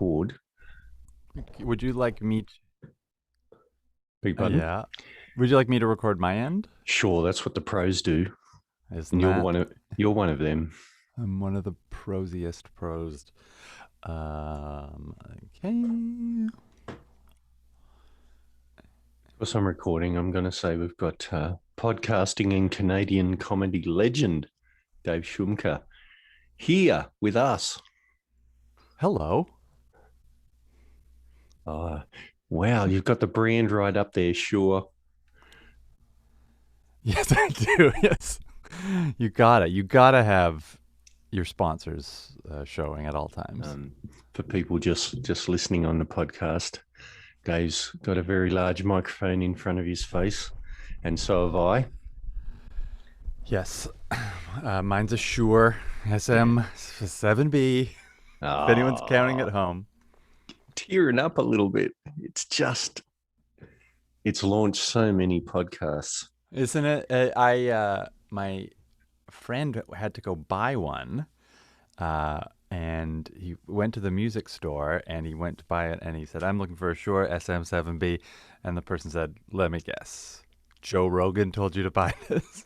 record. Would you like me? Beg pardon? Yeah. Would you like me to record my end? Sure, that's what the pros do, Isn't and that? you're one of them. I'm one of the prosiest pros. Okay. As I'm recording, I'm going to say we've got podcasting and Canadian comedy legend Dave Shumka here with us. Hello. Wow, you've got the brand right up there, sure. Yes, I do. Yes. You got it. You got to have your sponsors showing at all times. For people just listening on the podcast, Dave's got a very large microphone in front of his face, and so have I. Yes. Mine's a Shure SM7B. If anyone's counting at home. Tearing up a little bit. It's launched so many podcasts. Isn't it? My friend had to go buy one, and he went to the music store and he went to buy it, and he said, "I'm looking for a Shure SM7B," and the person said, "Let me guess, Joe Rogan told you to buy this."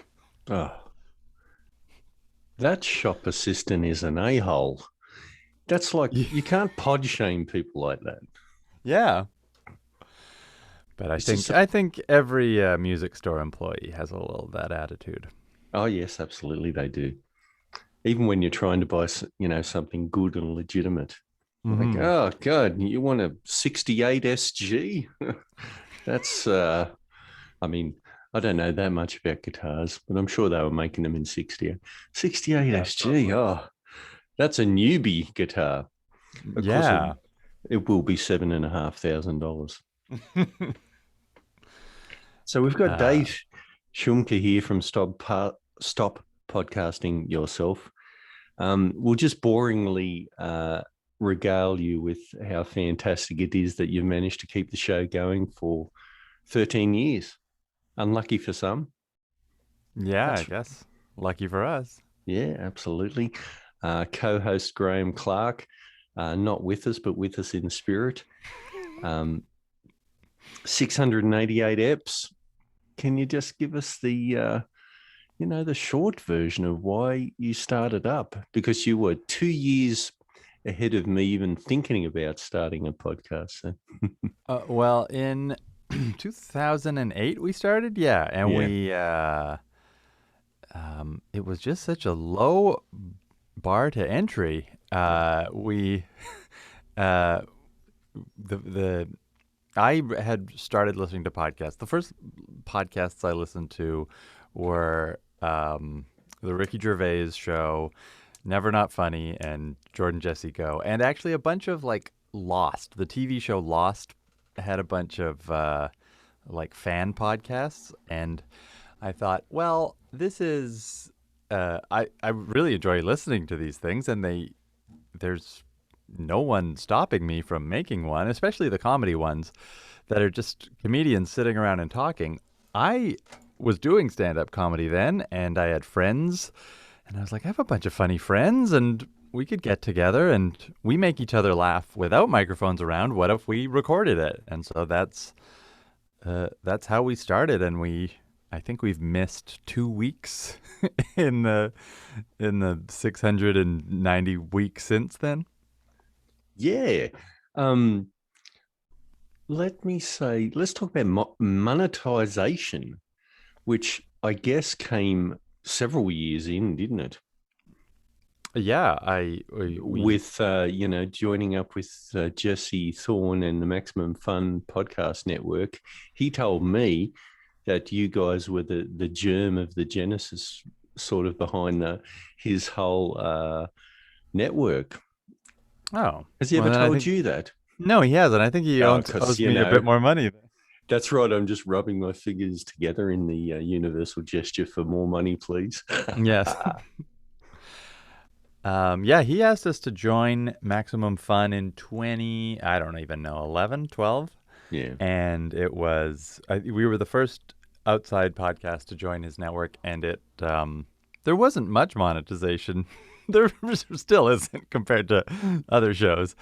Oh, that shop assistant is an a-hole. That's like, you can't pod shame people like that. Yeah, but I think every music store employee has a little of that attitude. Oh yes, absolutely they do. Even when you're trying to buy, something good and legitimate. Like, Mm-hmm. oh God, you want a 68 SG? That's, I mean, I don't know that much about guitars, but I'm sure they were making them in 68 Yeah, SG. totally. Oh, that's a newbie guitar. Of course, Yeah. it will be $7,500. So we've got uh, Dave Shumka here from Stop Podcasting Yourself. We'll just boringly regale you with how fantastic it is that you've managed to keep the show going for 13 years. Unlucky for some. yeah, I That's guess lucky for us. Yeah, absolutely. Co-host Graham Clark, not with us, but with us in spirit. 688 eps. Can you just give us the short version of why you started up? Because you were 2 years ahead of me even thinking about starting a podcast. So. Well, in 2008 we started, yeah, and Yeah. it was just such a low bar to entry. We uh, the I had started listening to podcasts. The first podcasts I listened to were the Ricky Gervais show, Never Not Funny, and Jordan Jesse Go, and actually a bunch of like Lost. The TV show Lost had a bunch of like fan podcasts, and I thought, well, this is I really enjoy listening to these things, and there's no one stopping me from making one, especially the comedy ones that are just comedians sitting around and talking. I was doing stand up comedy then, and I had friends, and I was like, I have a bunch of funny friends, and we could get together and we make each other laugh without microphones around. What if we recorded it? And so that's how we started, and I think we've missed 2 weeks in the 690 weeks since then. Yeah. Um, let's talk about monetization, which I guess came several years in, didn't it? Yeah, we With joining up with Jesse Thorne and the Maximum Fun Podcast Network. He told me that you guys were the germ of the genesis, sort of behind his whole network. oh Has he well ever then I told think you that? no, he hasn't. I think he Oh, because owes me a bit more money. that's right. I'm just rubbing my fingers together in the universal gesture for more money, please. Yes. Yeah, he asked us to join Maximum Fun in 20, I don't even know, 11, 12. Yeah. And we were the first outside podcast to join his network, and there wasn't much monetization there still isn't compared to other shows.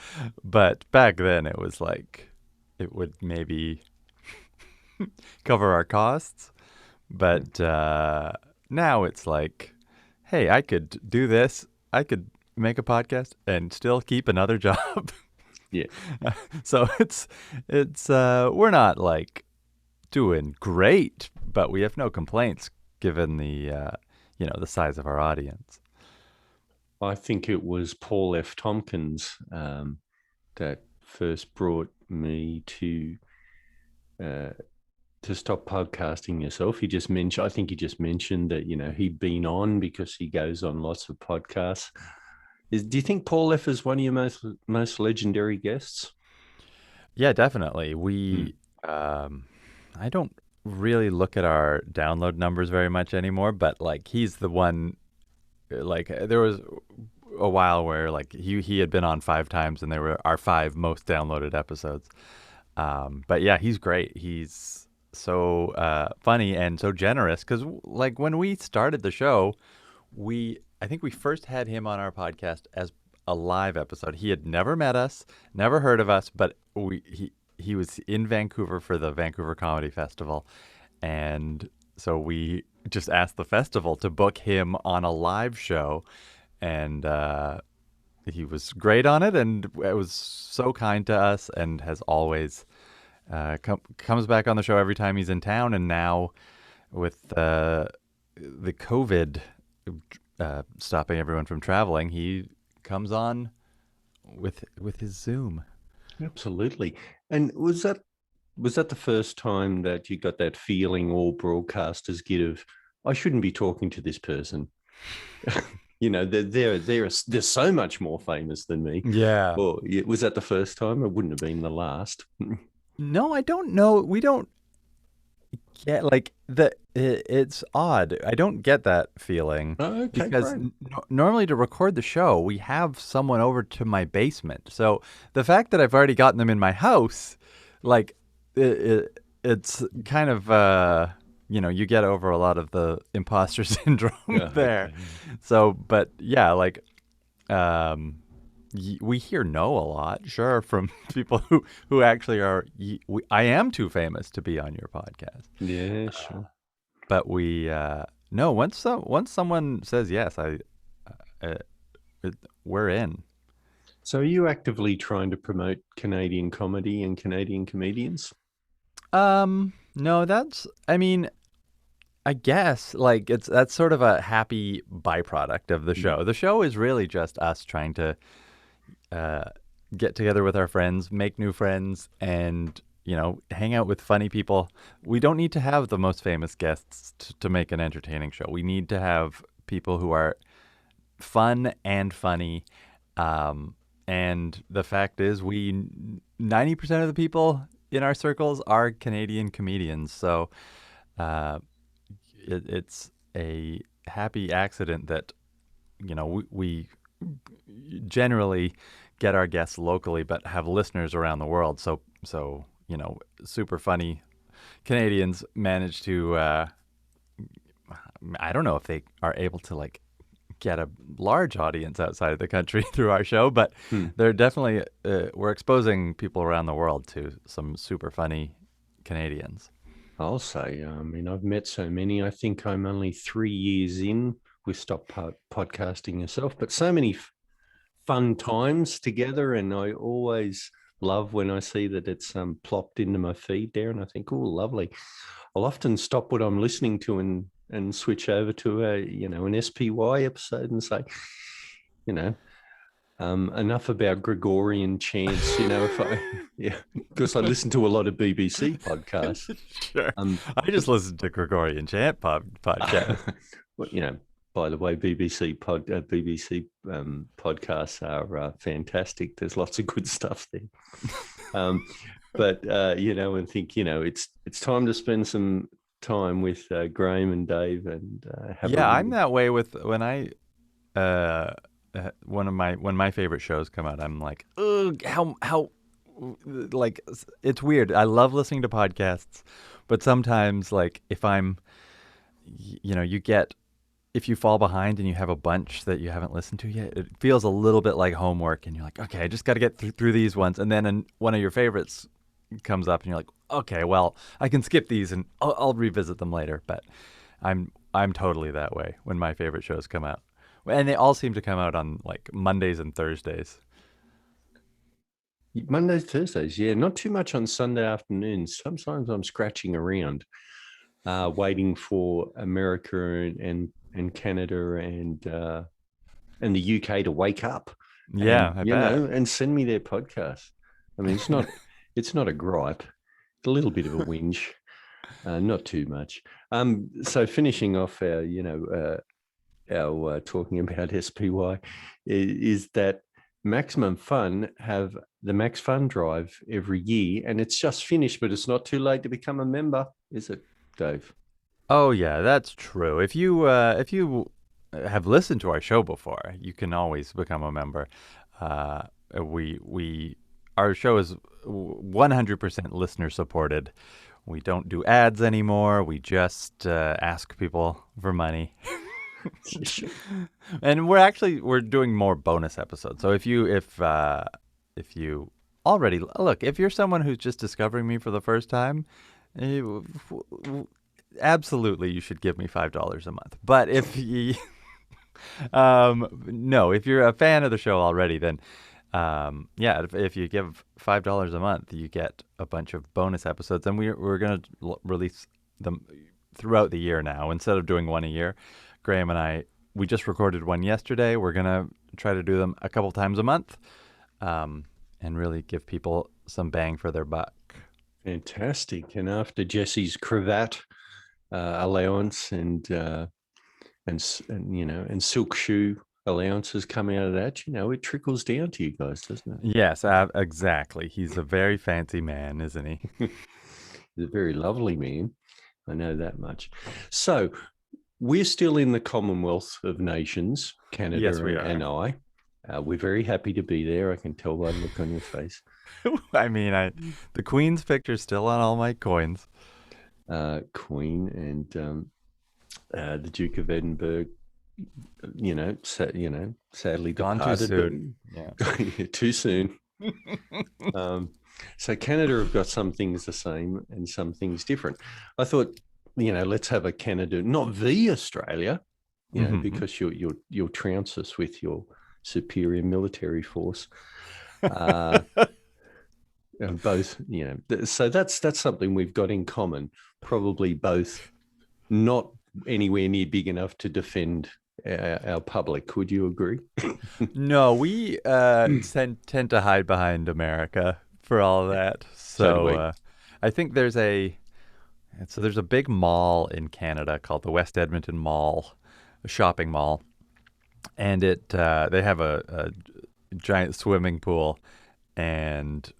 But back then it was like it would maybe cover our costs. But now it's like, hey, I could do this. I could make a podcast and still keep another job. Yeah. So it's we're not like doing great, but we have no complaints given the the size of our audience. I think it was Paul F. Tompkins that first brought me uh, to stop podcasting yourself. He just mentioned, I think he just mentioned that, he'd been on because he goes on lots of podcasts. Do you think Paul F is one of your most legendary guests? Yeah, definitely. Mm. I don't really look at our download numbers very much anymore, but like he's the one. Like there was a while where like he had been on 5 times, and they were our 5 most downloaded episodes. But yeah, he's great. He's so funny and so generous because like when we started the show, I think we first had him on our podcast as a live episode. He had never met us, never heard of us, but he was in Vancouver for the Vancouver Comedy Festival, and so we just asked the festival to book him on a live show, and he was great on it, and it was so kind to us, and has always comes back on the show every time he's in town. And now with the COVID stopping everyone from traveling, he comes on with his Zoom. Absolutely. And was that the first time that you got that feeling all broadcasters get of, I shouldn't be talking to this person? They're so much more famous than me. Yeah. Or was that the first time? It wouldn't have been the last. No, I don't know. We don't get like it's odd. I don't get that feeling Oh, okay, because great. normally to record the show, we have someone over to my basement. So the fact that I've already gotten them in my house, like it's kind of you get over a lot of the imposter syndrome there. Okay. So, but yeah, like we hear no a lot, sure, from people who actually are. I am too famous to be on your podcast. Yeah, sure. But we no. Once someone says yes, uh, we're in. So are you actively trying to promote Canadian comedy and Canadian comedians? No, I mean, I guess like that's sort of a happy byproduct of the Mm. show. The show is really just us trying to uh, get together with our friends, make new friends, and hang out with funny people. We don't need to have the most famous guests to make an entertaining show. We need to have people who are fun and funny. And the fact is, 90% of the people in our circles are Canadian comedians. So it's a happy accident that we generally get our guests locally, but have listeners around the world. So super funny Canadians manage to. I don't know if they are able to like get a large audience outside of the country through our show, but Hmm. they're definitely we're exposing people around the world to some super funny Canadians. I'll say, I've met so many. I think I'm only 3 years in with Stop Podcasting Yourself, but so many fun times together. And I always love when I see that it's plopped into my feed there. And I think, oh, lovely. I'll often stop what I'm listening to and switch over to an SPY episode and say, you know, enough about Gregorian chants, because I listen to a lot of BBC podcasts. Sure. I just listened to Gregorian chant podcast. Well, by the way, BBC podcasts are fantastic. There's lots of good stuff there. And think, it's time to spend some time with Graham and Dave and have. Yeah, I'm that way with when I when my favorite shows come out. I'm like, ugh, how like it's weird. I love listening to podcasts, but sometimes like if I'm, you get if you fall behind and you have a bunch that you haven't listened to yet, it feels a little bit like homework, and you're like, okay, I just got to get through these ones, and then one of your favorites comes up, and you're like, okay, well, I can skip these and I'll revisit them later. But I'm totally that way when my favorite shows come out, and they all seem to come out on like Mondays and Thursdays. Mondays, Thursdays, yeah, not too much on Sunday afternoons. Sometimes I'm scratching around, waiting for America and Canada and the UK to wake up, Yeah, and I bet. and send me their podcast. I mean, it's not a gripe, it's a little bit of a whinge, not too much. So finishing off our our talking about SPY is that Maximum Fun have the Max Fun Drive every year, and it's just finished, but it's not too late to become a member, is it, Dave? Oh yeah, that's true. If you have listened to our show before, you can always become a member. Uh, we our show is 100% listener supported. We don't do ads anymore. We just ask people for money. And we're doing more bonus episodes. So if you already look, if you're someone who's just discovering me for the first time, eh, absolutely you should give me $5 a month. But if you no, if you're a fan of the show already, then yeah, if you give $5 a month, you get a bunch of bonus episodes, and we're gonna release them throughout the year now instead of doing one a year. Graham and I, we just recorded one yesterday. We're gonna try to do them a couple times a month, and really give people some bang for their buck. Fantastic. And after Jesse's cravat allowance and silk shoe allowances come out of that, it trickles down to you guys, doesn't Yes, exactly. He's a very fancy man, isn't he? it? He's a very lovely man. I know that much. So we're still in the Commonwealth of Nations, Canada Yes, we and are. I. We're very happy to be there. I can tell by the look on your face. I mean, the Queen's picture's still on all my coins. Queen and the Duke of Edinburgh, sadly Gone too departed, soon. Yeah. but too soon. Um, so Canada have got some things the same and some things different. I thought, let's have a Canada, not the Australia, Mm-hmm. because you'll trounce us with your superior military force. Uh, and both, so that's something we've got in common. Probably both not anywhere near big enough to defend our public. Would you agree? No, we tend to hide behind America for all of that. So do So we. I think there's a big mall in Canada called the West Edmonton Mall, a shopping mall, and they have a giant swimming pool and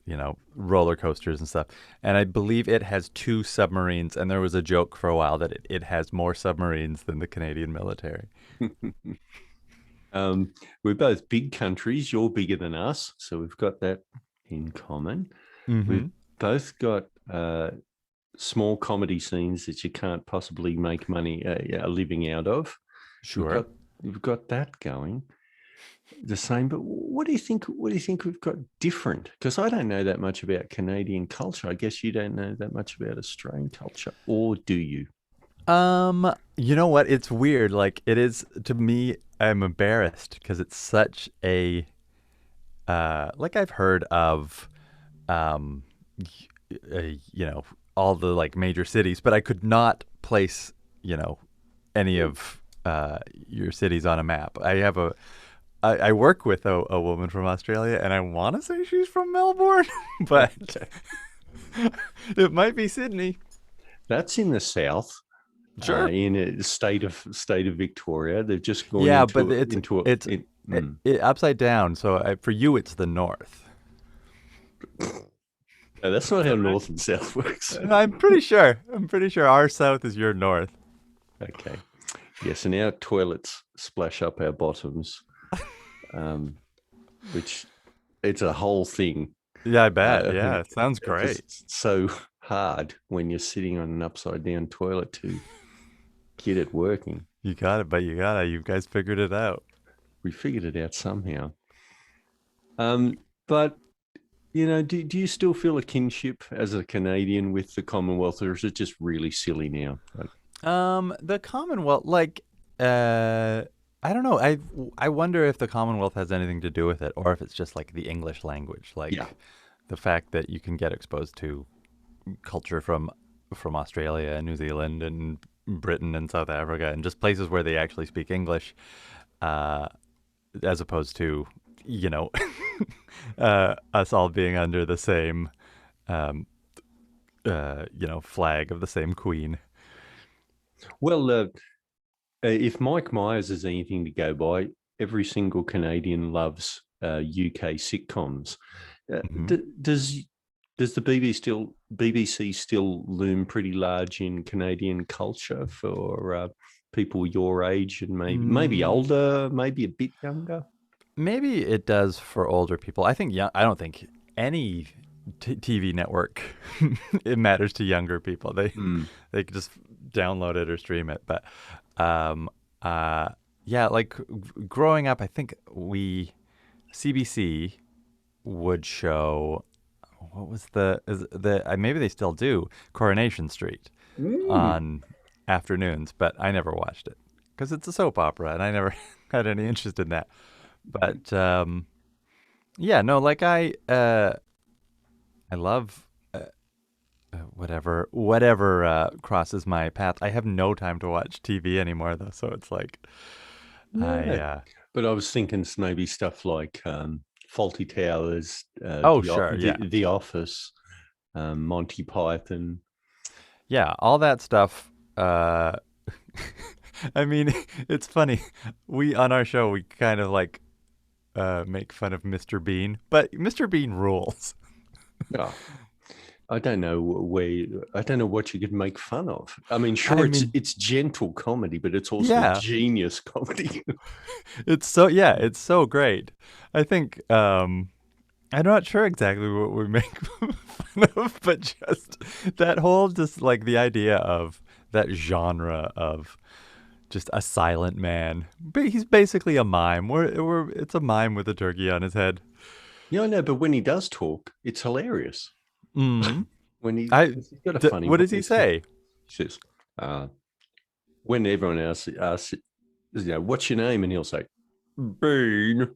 roller coasters and stuff. And I believe it has two submarines. And there was a joke for a while that it has more submarines than the Canadian military. um, we're both big countries. You're bigger than us, so we've got that in common. Mm-hmm. We've both got small comedy scenes that you can't possibly make money a living out of. We've Sure. got we've got that going the same. But what do you think? What do you think we've got different? Because I don't know that much about Canadian culture. I guess you don't know that much about Australian culture, or do you? You know what? It's weird. Like it is to me. I'm embarrassed because it's such a like I've heard of, um, all the like major cities, but I could not place, any of your cities on a map. I work with a woman from Australia, and I want to say she's from Melbourne, but Okay. it might be Sydney. That's in the south, Sure. in a state of Victoria. They've just gone Yeah, but into a. it's upside down. So for you, it's the north. No, that's not how north and south works. I'm pretty sure. I'm pretty sure our south is your north. Okay. Yes, and our toilets splash up our bottoms, um, which it's a whole thing. Yeah, I bet. Yeah, it sounds Because great. it's so hard when you're sitting on an upside down toilet to Get it working. You got it, but you gotta. You guys figured it out. We figured it out somehow. But do you still feel a kinship as a Canadian with the Commonwealth, or is it just really silly now? The Commonwealth, like, uh, I don't know. I wonder if the Commonwealth has anything to do with it, or if it's just like the English language, Yeah. like the fact that you can get exposed to culture from Australia and New Zealand and Britain and South Africa and just places where they actually speak English, uh, as opposed to you know us all being under the same um, flag of the same queen. Well, if Mike Myers is anything to go by, every single Canadian loves UK sitcoms. Hmm. Does the BBC still loom pretty large in Canadian culture for people your age and maybe Mm, older, maybe a bit younger? maybe it does for older people. I think I don't think any TV network it matters to younger people. Hmm. They can just download it or stream it. But um, uh, yeah, like growing up, I think we CBC would show what was maybe they still do Coronation Street Mm. on afternoons, but I never watched it because it's a soap opera, and I never had any interest in that. But yeah, no, like I love whatever crosses my path. I have no time to watch TV anymore though, so it's like I No, but I was thinking maybe stuff like Faulty Towers, oh sure, yeah. The Office, Monty Python. Yeah, all that stuff. I mean, it's funny. We on our show we kind of like make fun of Mr. Bean, but Mr. Bean rules. Oh, I don't know what you could make fun of. I mean, I sure, mean, it's gentle comedy, but it's also yeah, genius comedy. it's so great. I think I'm not sure exactly what we make fun of, but just that whole just like the idea of that genre of just a silent man. But he's basically a mime. It's a mime with a turkey on his head. Yeah, I know, but when he does talk, it's hilarious. Mm. When I 'Cause he's got a funny what does he voice. say? He says, uh, when everyone else asks, what's your name? And he'll say, Bean. And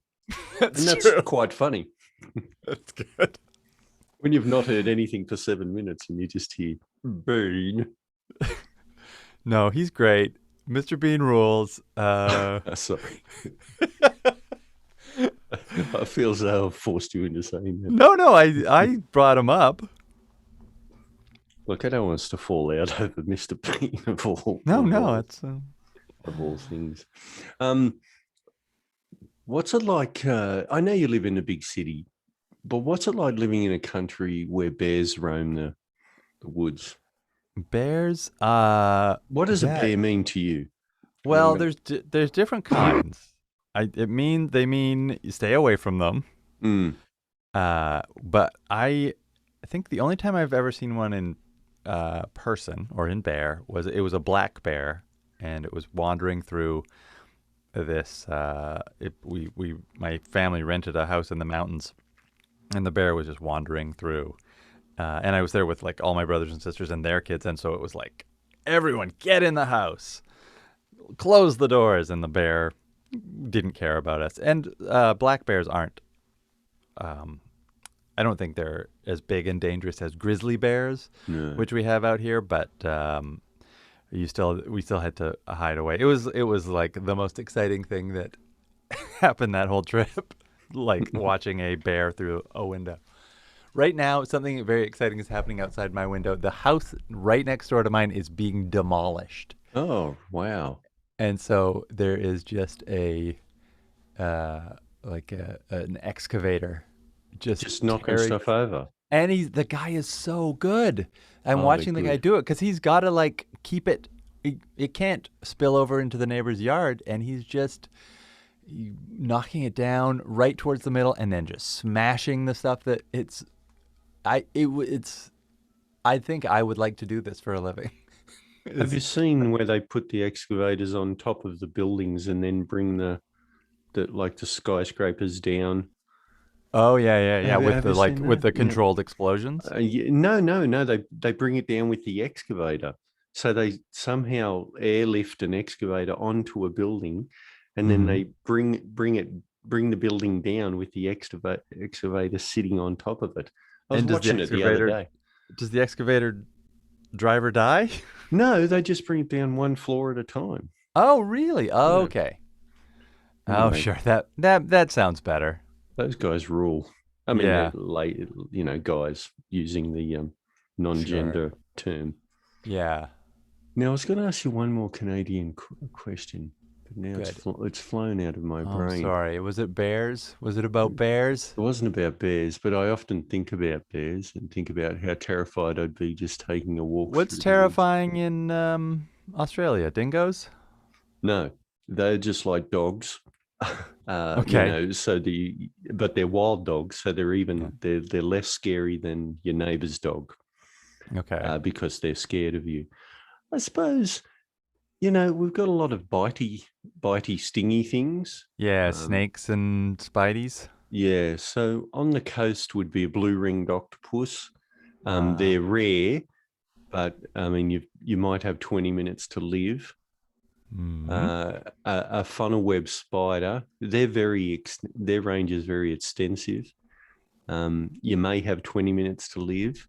That's that's true. quite funny. That's good. When you've not heard anything for 7 minutes and you just hear Bean. No, he's great. Mr. Bean rules. Sorry. I feel as though I've forced you into saying that. No, I brought him up. Look, I don't want us to fall out over Mr. Bean No, it's of all things. Um, what's it like? I know you live in a big city, but what's it like living in a country where bears roam the woods? bears. What does a Yeah. bear mean to you? And I'm Well, going there's different kinds. They mean you stay away from them. to. But I think the only time I've ever seen one in person or in bear was it was a black bear, and it was wandering through this. We my family rented a house in the mountains, and the bear was just wandering through. And I was there with like all my brothers and sisters and their kids, and so it was like everyone get in the house, close the doors, and the bear didn't care about us. And black bears aren't. Um, I don't think they're as big and dangerous as grizzly bears, No. which we have out here. But we still had to hide away. It was like the most exciting thing that happened that whole trip, like watching a bear through a window. Right now, something very exciting is happening outside my window. The house right next door to mine is being demolished, Oh, wow. and so there is just an excavator just Just knocking tearing. stuff over. And the guy is so good. I'm Oh, they're watching the guy good. do it because he's got to like keep it. It can't spill over into the neighbor's yard, and he's just knocking it down right towards the middle, and then just smashing the stuff that it's. I think I would like to do this for a living. Have you Is seen where they put the excavators on top of the buildings and then bring the skyscrapers down? Oh yeah, yeah, yeah. With Have the you like seen with that? the Yeah. controlled explosions. No, no, no. They bring it down with the excavator. So they somehow airlift an excavator onto a building, and then Hmm. they bring the building down with the excavator sitting on top of it. I was And watching it the other day. does the excavator driver die? No, they just bring it down one floor at a time. Oh, really? Oh, Yeah. okay. Oh, Anyway, sure. That sounds better. those guys rule. I mean, they're Yeah, late, guys using the sure. non-gender term. Yeah, Now, I was going to ask you one more Canadian question, but now good. it's flown out of my Oh, I'm brain. sorry. Was it bears? Was it about bears? It wasn't about bears, but I often think about bears and think about how terrified I'd be just taking a walk What's through the woods. terrifying in Australia? Dingoes? No, they're just like dogs. Okay. But they're wild dogs, so Yeah. they're less scary than your neighbor's dog Okay. because they're scared of you. I suppose we've got a lot of bitey, stingy things. Yeah, Um, snakes and spideys. yeah, so on the coast would be a blue-ringed octopus. Uh, They're rare, but I mean, you might have 20 minutes to live. mm, A funnel web spider. Their range is very extensive. You may have 20 minutes to live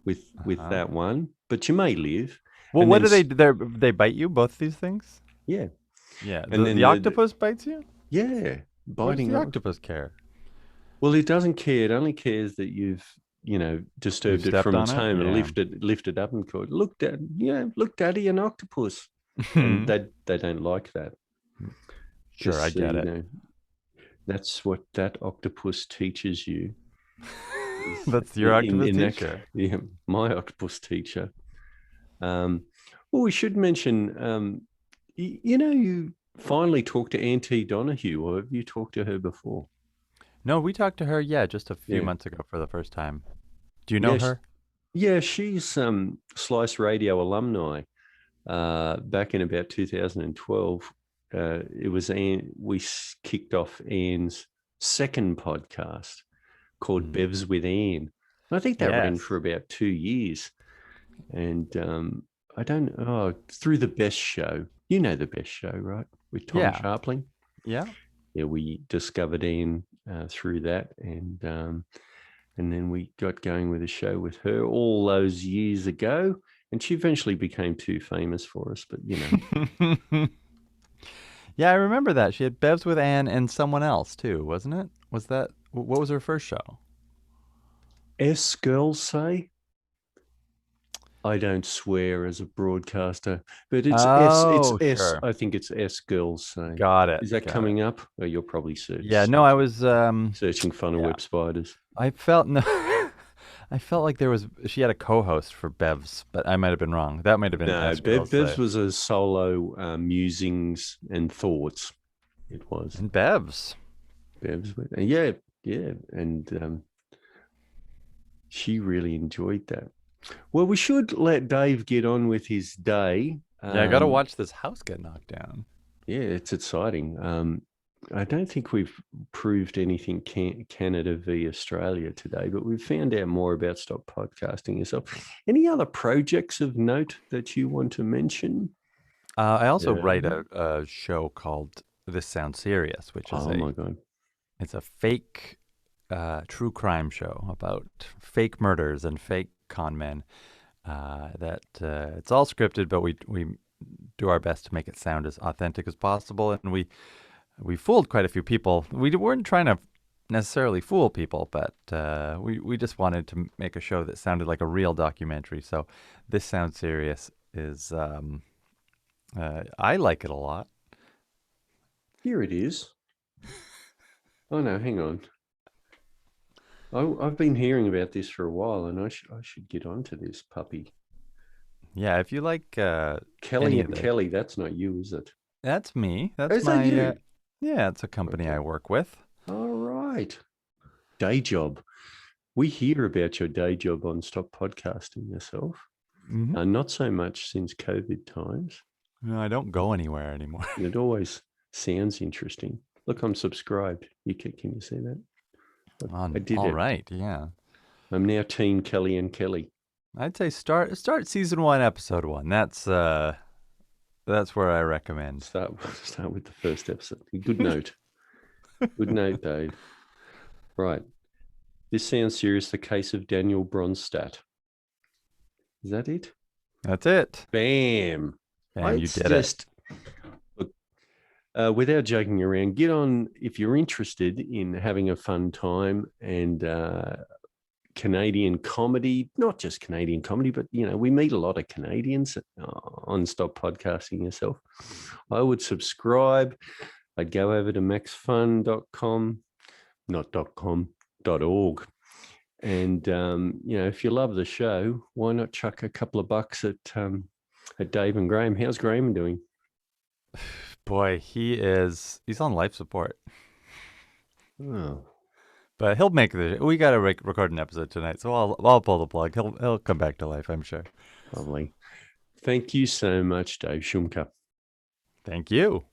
with uh-huh. that one, but you may live. Well, And what then do they bite you? Both these things? yeah, Yeah. and The then octopus bites you? yeah, Why does biting the off. octopus care? Well, it doesn't care. It only cares that you've You've disturbed it stepped from on its it? home and Yeah. lifted up and called, look, Daddy, an octopus. And they don't like that. Sure, I Just so get you it. know, that's what that octopus teaches you. Is That's your octopus in that teacher. yeah, my octopus teacher. Um, well, we should mention, you finally talked to Auntie Donahue, or have you talked to her before? No, we talked to her, yeah, just a few Yeah, months ago for the first time. Do you know yeah, her? yeah. She's Slice Radio alumni. Back in about 2012, it was we kicked off Anne's second podcast called Mm. Bevs with Anne. I think that ran Yes. for about 2 years. And I don't through the best show. You know the best show, right? With Tom Yeah. Sharpling. Yeah. Yeah, we discovered Anne through that, and then we got going with a show with her all those years ago. And she eventually became too famous for us, but Yeah, I remember that. She had Bevs with Anne and someone else too, wasn't it? What was her first show? S girls say I don't swear as a broadcaster, but it's Oh, S. sure. I think it's S girls say. Got it. Is that Got it. coming up? Oh, you're probably Yeah, no, I was searching funnel yeah. web spiders. I felt no I felt like she had a co-host for Bevs, but I might have been wrong. That might have been No, S Girls Bev's Say. was a solo musings and thoughts. It was And Bevs. Bev's, yeah, yeah, and she really enjoyed that. Well, we should let Dave get on with his day. Yeah, I got to watch this house get knocked down. Yeah, it's exciting. I don't think we've proved anything Canada v Australia today, but we've found out more about Stop Podcasting yourself. Any other projects of note that you want to mention? I also Yeah. write a show called This Sounds Serious, which is Oh my God. it's a fake true crime show about fake murders and fake con men. It's all scripted, but we do our best to make it sound as authentic as possible, and we fooled quite a few people. We weren't trying to necessarily fool people, but we just wanted to make a show that sounded like a real documentary. So This Sounds Serious is I like it a lot. Here it is. Oh no, hang on. I've been hearing about this for a while, and I should get onto this puppy. Yeah, if you like Kelly any and of the, Kelly, that's not you, is it? that's me. That's Is that my you? yeah, it's a company Okay. I work with. All right. Day job. We hear about your day job on Stop Podcasting yourself. Mm-hmm. Not so much since COVID times. No, I don't go anywhere anymore. It always sounds interesting. Look, I'm subscribed. Can you see that? Look, I did All it. right, yeah. I'm now Team Kelly and Kelly. I'd say start season 1, episode 1. That's where I recommend. Start with the first episode. Good note. Good note, Dave. Right. This sounds serious. The case of Daniel Bronstadt. Is that it? That's it. Bam. Bam, you It's did just, look, without joking around, get on if you're interested in having a fun time and Canadian comedy, not just Canadian comedy, but, we meet a lot of Canadians on Stop Podcasting Yourself. I would subscribe. I'd go over to maxfun.com, not .com, .org. And, if you love the show, why not chuck a couple of bucks at Dave and Graham? How's Graham doing? Boy, he's on life support. Oh, But he'll make we got to record an episode tonight, so I'll pull the plug. He'll come back to life, I'm sure. lovely. Thank you so much, Dave Shumka. Thank you.